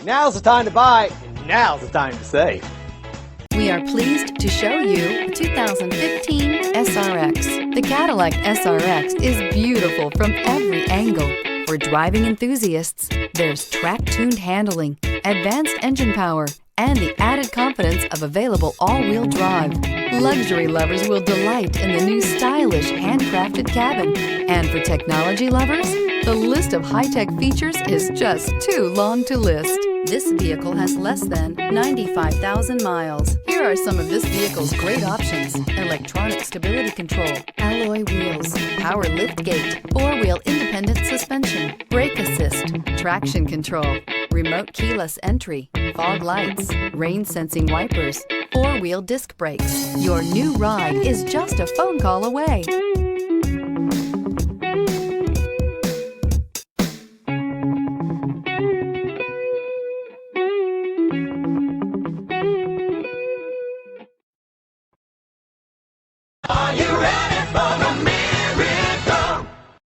Now's the time to buy, and now's the time to save. We are pleased to show you the 2015 SRX. The Cadillac SRX is beautiful from every angle. For driving enthusiasts, there's track-tuned handling, advanced engine power, and the added confidence of available all-wheel drive. Luxury lovers will delight in the new stylish handcrafted cabin. And for technology lovers, the list of high-tech features is just too long to list. This vehicle has less than 95,000 miles. Here are some of this vehicle's great options: electronic stability control, alloy wheels, power liftgate, four-wheel independent suspension, brake assist, traction control, remote keyless entry, fog lights, rain sensing wipers, four-wheel disc brakes. Your new ride is just a phone call away. Are you ready?